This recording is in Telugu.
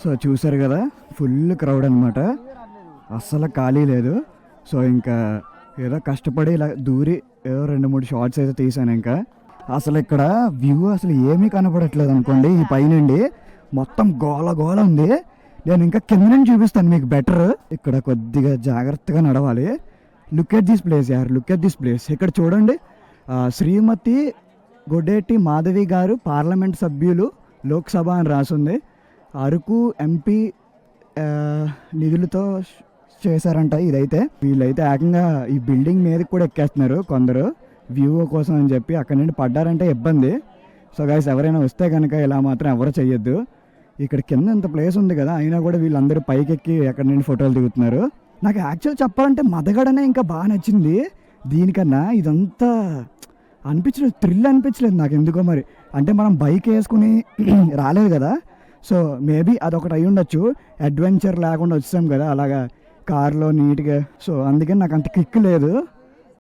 సో చూసారు కదా, ఫుల్ క్రౌడ్ అనమాట, అస్సలు ఖాళీ లేదు. సో ఇంకా ఏదో కష్టపడి ఇలా దూరి ఏదో 2-3 షార్ట్స్ అయితే తీసాను. ఇంకా అసలు ఇక్కడ వ్యూ అసలు ఏమీ కనపడట్లేదు అనుకోండి. ఈ పైనుండి మొత్తం గోల గోల ఉంది. నేను ఇంకా కింద నుంచి చూపిస్తాను మీకు బెటర్. ఇక్కడ కొద్దిగా జాగ్రత్తగా నడవాలి. లుక్ ఎట్ దిస్ ప్లేస్ యార్, లుక్ ఎట్ దిస్ ప్లేస్. ఇక్కడ చూడండి, శ్రీమతి గొడ్డేటి మాధవి గారు పార్లమెంట్ సభ్యులు లోక్సభ అని రాసుంది. అరకు ఎంపీ నిధులతో చేశారంట ఇదైతే. వీళ్ళైతే ఏకంగా ఈ బిల్డింగ్ మీదకి కూడా ఎక్కేస్తున్నారు కొందరు వ్యూ కోసం అని చెప్పి. అక్కడ నుండి పడ్డారంటే ఇబ్బంది. సో గైస్, ఎవరైనా వస్తే కనుక ఇలా మాత్రం ఎవరు చెయ్యొద్దు. ఇక్కడ కింద ఇంత ప్లేస్ ఉంది కదా, అయినా కూడా వీళ్ళందరూ పైకెక్కి అక్కడ నుండి ఫోటోలు దిగుతున్నారు. నాకు యాక్చువల్ చెప్పాలంటే మదగడనే ఇంకా బాగా నచ్చింది దీనికన్నా. ఇదంతా అనిపించలేదు, థ్రిల్ అనిపించలేదు నాకు ఎందుకో మరి. అంటే మనం బైక్ వేసుకుని రాలేదు కదా, సో మేబీ అదొకటి అయి ఉండొచ్చు. అడ్వెంచర్ లేకుండా వచ్చాం కదా అలాగా కార్లో నీట్గా. సో అందుకని నాకు అంత కిక్ లేదు.